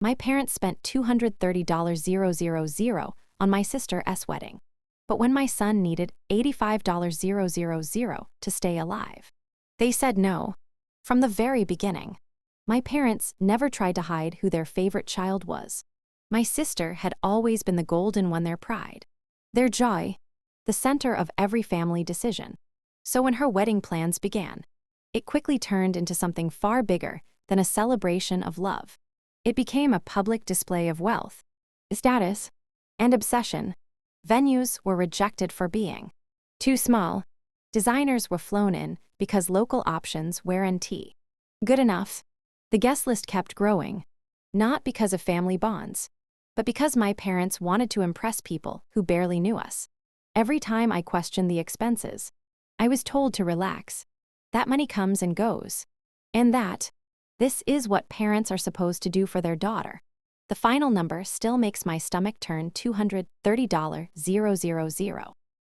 My parents spent $230,000 on my sister's wedding. But when my son needed $85,000 to stay alive, they said no. From the very beginning, my parents never tried to hide who their favorite child was. My sister had always been the golden one, their pride, their joy, the center of every family decision. So when her wedding plans began, it quickly turned into something far bigger than a celebration of love. It became a public display of wealth, status, and obsession. Venues were rejected for being too small. Designers were flown in because local options weren't good enough. The guest list kept growing, not because of family bonds, but because my parents wanted to impress people who barely knew us. Every time I questioned the expenses, I was told to relax. That money comes and goes. And this is what parents are supposed to do for their daughter. The final number still makes my stomach turn. $230,000.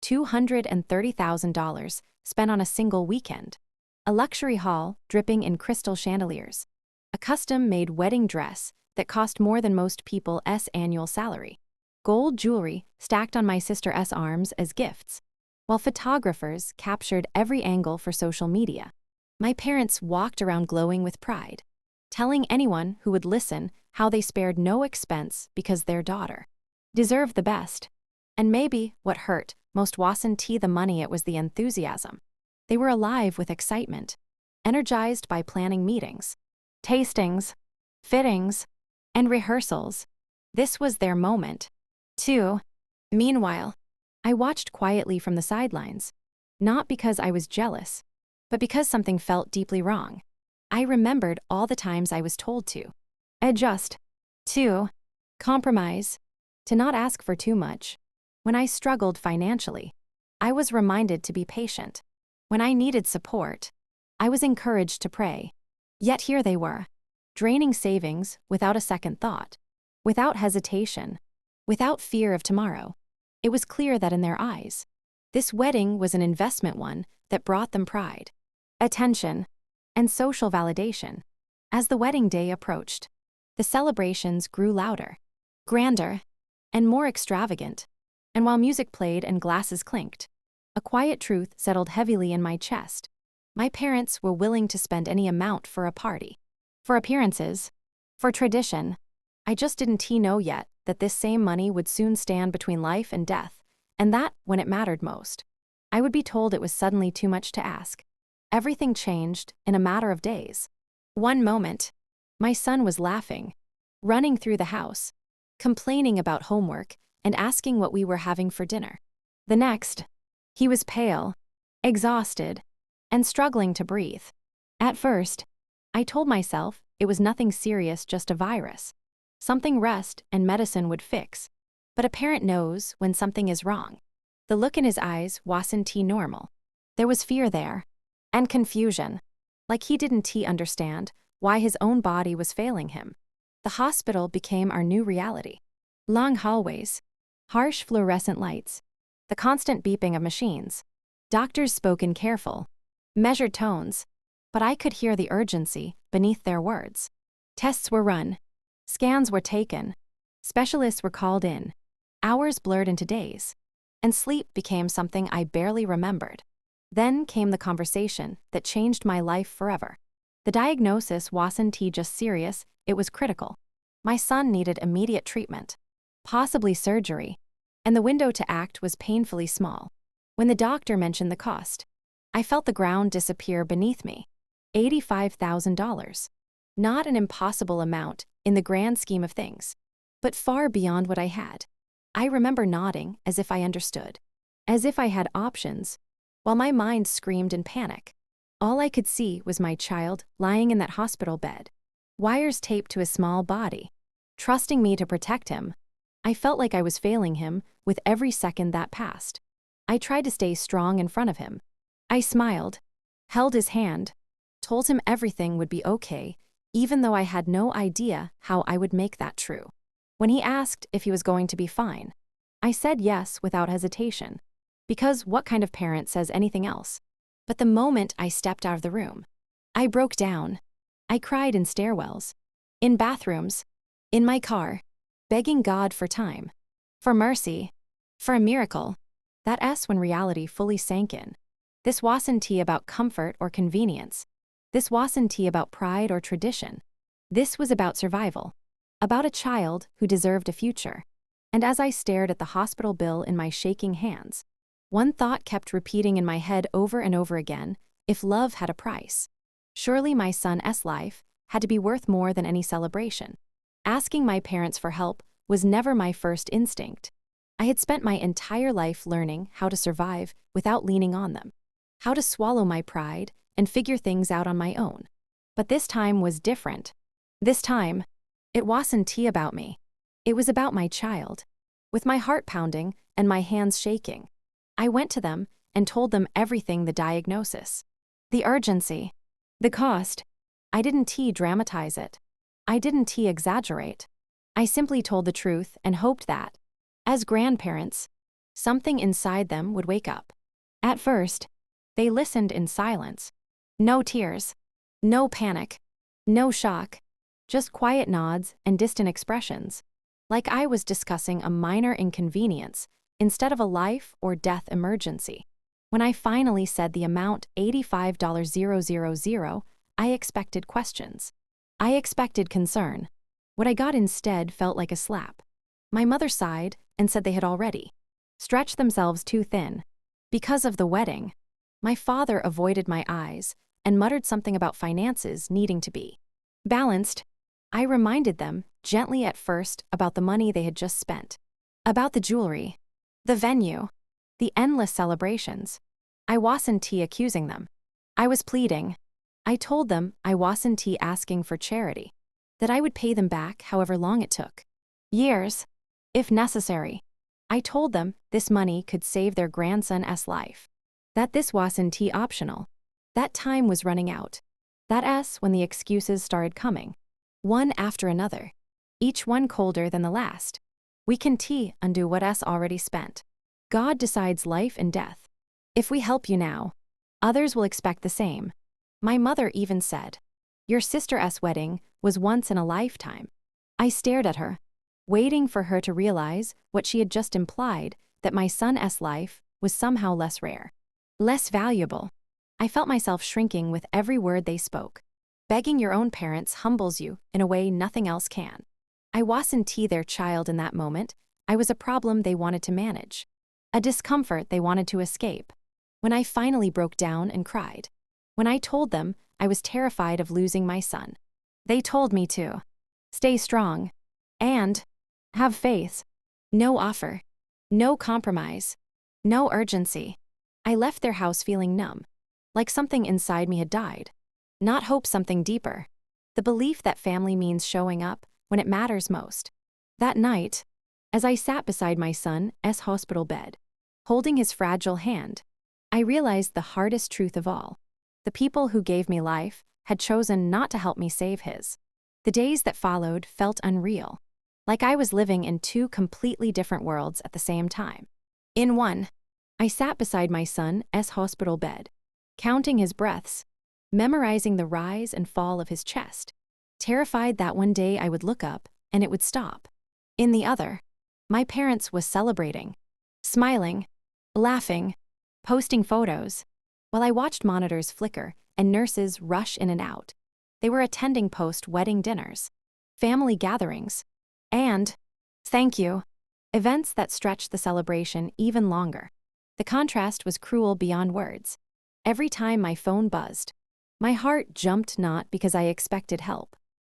$230,000 spent on a single weekend. A luxury hall dripping in crystal chandeliers. A custom-made wedding dress that cost more than most people's annual salary. Gold jewelry stacked on my sister's arms as gifts. While photographers captured every angle for social media, my parents walked around glowing with pride, telling anyone who would listen how they spared no expense because their daughter deserved the best. And maybe what hurt most wasn't the money, it was the enthusiasm. They were alive with excitement, energized by planning meetings, tastings, fittings, and rehearsals. This was their moment, too. Meanwhile, I watched quietly from the sidelines, not because I was jealous, but because something felt deeply wrong. I remembered all the times I was told to adjust, to compromise, to not ask for too much. When I struggled financially, I was reminded to be patient. When I needed support, I was encouraged to pray. Yet here they were, draining savings without a second thought, without hesitation, without fear of tomorrow. It was clear that in their eyes, this wedding was an investment, one that brought them pride, attention, and social validation. As the wedding day approached, the celebrations grew louder, grander, and more extravagant. And while music played and glasses clinked, a quiet truth settled heavily in my chest. My parents were willing to spend any amount for a party, for appearances, for tradition. I just didn't know yet that this same money would soon stand between life and death, and that, when it mattered most, I would be told it was suddenly too much to ask. Everything changed in a matter of days. One moment, my son was laughing, running through the house, complaining about homework, and asking what we were having for dinner. The next, he was pale, exhausted, and struggling to breathe. At first, I told myself it was nothing serious, just a virus, something rest and medicine would fix. But a parent knows when something is wrong. The look in his eyes wasn't normal. There was fear there, and confusion, like he didn't understand why his own body was failing him. The hospital became our new reality. Long hallways, harsh fluorescent lights, the constant beeping of machines. Doctors spoke in careful, measured tones, but I could hear the urgency beneath their words. Tests were run, scans were taken, specialists were called in. Hours blurred into days, and sleep became something I barely remembered. Then came the conversation that changed my life forever. The diagnosis wasn't just serious, it was critical. My son needed immediate treatment, possibly surgery, and the window to act was painfully small. When the doctor mentioned the cost, I felt the ground disappear beneath me. $85,000. Not an impossible amount in the grand scheme of things, but far beyond what I had. I remember nodding as if I understood, as if I had options, while my mind screamed in panic. All I could see was my child lying in that hospital bed, wires taped to his small body, trusting me to protect him. I felt like I was failing him with every second that passed. I tried to stay strong in front of him. I smiled, held his hand, told him everything would be okay, even though I had no idea how I would make that true. When he asked if he was going to be fine, I said yes without hesitation, because what kind of parent says anything else? But the moment I stepped out of the room, I broke down. I cried in stairwells, in bathrooms, In my car, begging God for time, for mercy, for a miracle. That S when reality fully sank in. This wasn't about comfort or convenience. This wasn't about pride or tradition. This was about survival, about a child who deserved a future. And as I stared at the hospital bill in my shaking hands, one thought kept repeating in my head over and over again: if love had a price, surely my son's life had to be worth more than any celebration. Asking my parents for help was never my first instinct. I had spent my entire life learning how to survive without leaning on them, how to swallow my pride and figure things out on my own. But this time was different. This time, it wasn't about me. It was about my child. With my heart pounding and my hands shaking, I went to them and told them everything: the diagnosis, the urgency, the cost. I didn't dramatize it. I didn't exaggerate. I simply told the truth and hoped that, as grandparents, something inside them would wake up. At first, they listened in silence. No tears, no panic, no shock, just quiet nods and distant expressions, like I was discussing a minor inconvenience instead of a life or death emergency. When I finally said the amount, $85,000, I expected questions. I expected concern. What I got instead felt like a slap. My mother sighed and said they had already stretched themselves too thin. Because of the wedding, my father avoided my eyes and muttered something about finances needing to be balanced. I reminded them, gently at first, about the money they had just spent, about the jewelry, the venue, the endless celebrations. I wasn't accusing them. I was pleading. I told them I wasn't asking for charity, that I would pay them back however long it took. Years, if necessary. I told them this money could save their grandson's life, that this wasn't optional. That time was running out. That when the excuses started coming, one after another, each one colder than the last. We can undo what already spent. God decides life and death. If we help you now, others will expect the same. My mother even said, your sister's wedding was once in a lifetime. I stared at her, waiting for her to realize what she had just implied, that my son's life was somehow less rare, less valuable. I felt myself shrinking with every word they spoke. Begging your own parents humbles you in a way nothing else can. I wasn't their child in that moment. I was a problem they wanted to manage, a discomfort they wanted to escape. When I finally broke down and cried, when I told them I was terrified of losing my son, they told me to stay strong and have faith. No offer, no compromise, no urgency. I left their house feeling numb, like something inside me had died. Not hope, something deeper. The belief that family means showing up when it matters most. That night, as I sat beside my son's hospital bed, holding his fragile hand, I realized the hardest truth of all. The people who gave me life had chosen not to help me save his. The days that followed felt unreal, like I was living in two completely different worlds at the same time. In one, I sat beside my son's hospital bed, counting his breaths, memorizing the rise and fall of his chest, terrified that one day I would look up and it would stop. In the other, my parents was celebrating, smiling, laughing, posting photos, while I watched monitors flicker and nurses rush in and out. They were attending post-wedding dinners, family gatherings, and, thank you, events that stretched the celebration even longer. The contrast was cruel beyond words. Every time my phone buzzed, my heart jumped, not because I expected help,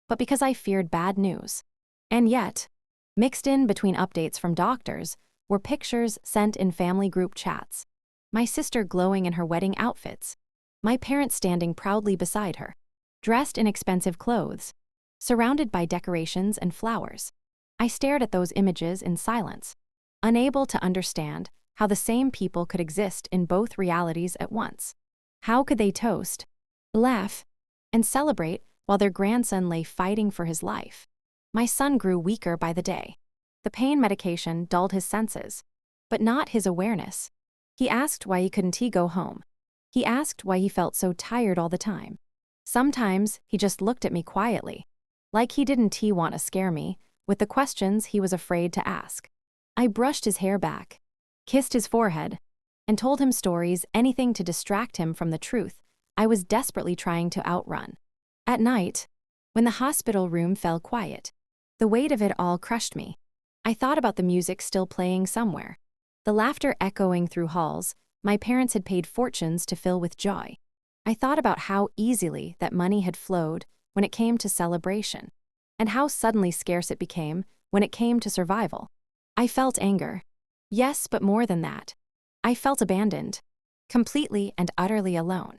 but because I feared bad news. And yet, mixed in between updates from doctors were pictures sent in family group chats. My sister glowing in her wedding outfits, my parents standing proudly beside her, dressed in expensive clothes, surrounded by decorations and flowers. I stared at those images in silence, unable to understand how the same people could exist in both realities at once. How could they toast, laugh, and celebrate while their grandson lay fighting for his life? My son grew weaker by the day. The pain medication dulled his senses, but not his awareness. He asked why he couldn't go home. He asked why he felt so tired all the time. Sometimes he just looked at me quietly, Like he didn't want to scare me with the questions he was afraid to ask. I brushed his hair back, kissed his forehead, and told him stories, anything to distract him from the truth I was desperately trying to outrun. At night, when the hospital room fell quiet, the weight of it all crushed me. I thought about the music still playing somewhere, the laughter echoing through halls my parents had paid fortunes to fill with joy. I thought about how easily that money had flowed when it came to celebration, and how suddenly scarce it became when it came to survival. I felt anger. Yes, but more than that. I felt abandoned, completely and utterly alone.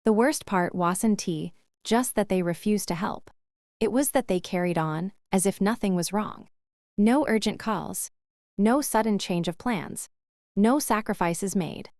The worst part wasn't just that they refused to help. It was that they carried on as if nothing was wrong. No urgent calls, no sudden change of plans, no sacrifices made.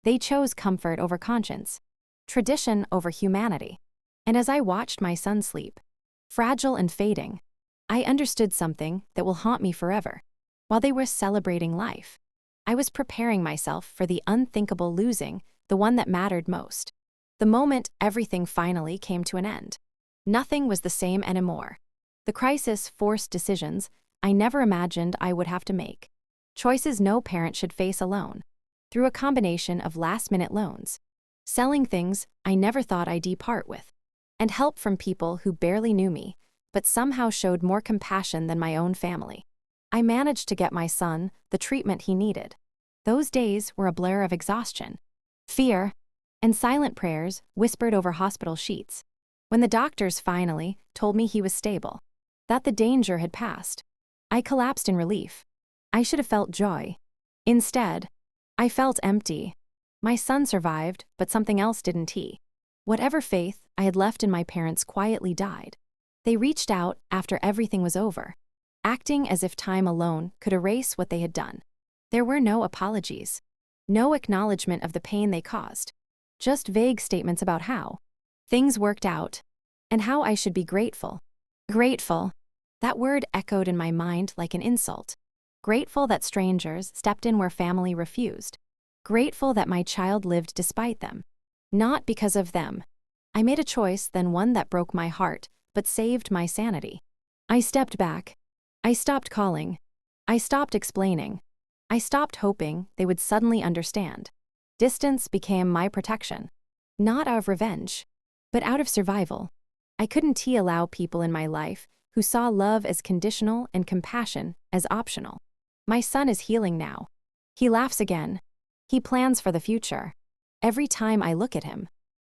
They chose comfort over conscience, tradition over humanity. And as I watched my son sleep, fragile and fading, I understood something that will haunt me forever. While they were celebrating life, I was preparing myself for the unthinkable, losing the one that mattered most. The moment everything finally came to an end, nothing was the same anymore. The crisis forced decisions I never imagined I would have to make. Choices no parent should face alone. Through a combination of last-minute loans, selling things I never thought I'd part with, and help from people who barely knew me, but somehow showed more compassion than my own family, I managed to get my son the treatment he needed. Those days were a blur of exhaustion, fear, and silent prayers whispered over hospital sheets. When the doctors finally told me he was stable, that the danger had passed, I collapsed in relief. I should have felt joy. Instead, I felt empty. My son survived, but something else didn't. Whatever faith I had left in my parents quietly died. They reached out after everything was over, acting as if time alone could erase what they had done. There were no apologies, no acknowledgement of the pain they caused, just vague statements about how things worked out and how I should be grateful. Grateful. That word echoed in my mind like an insult. Grateful that strangers stepped in where family refused. Grateful that my child lived despite them. Not because of them. I made a choice then, one that broke my heart, but saved my sanity. I stepped back. I stopped calling. I stopped explaining. I stopped hoping they would suddenly understand. Distance became my protection. Not out of revenge, but out of survival. I couldn't allow people in my life who saw love as conditional and compassion as optional. My son is healing now. He laughs again. He plans for the future. Every time I look at him,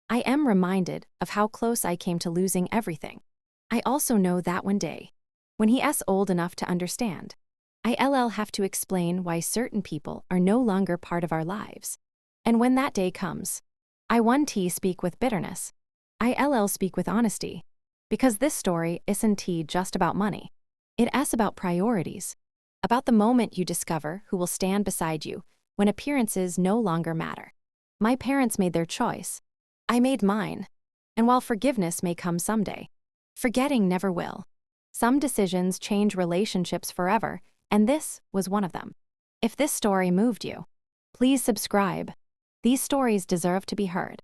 I am reminded of how close I came to losing everything. I also know that one day, when he's old enough to understand, I'll have to explain why certain people are no longer part of our lives. And when that day comes, I won't speak with bitterness. I'll speak with honesty. Because this story isn't just about money. It's about priorities. About the moment you discover who will stand beside you when appearances no longer matter. My parents made their choice. I made mine. And while forgiveness may come someday, forgetting never will. Some decisions change relationships forever, and this was one of them. If this story moved you, please subscribe. These stories deserve to be heard.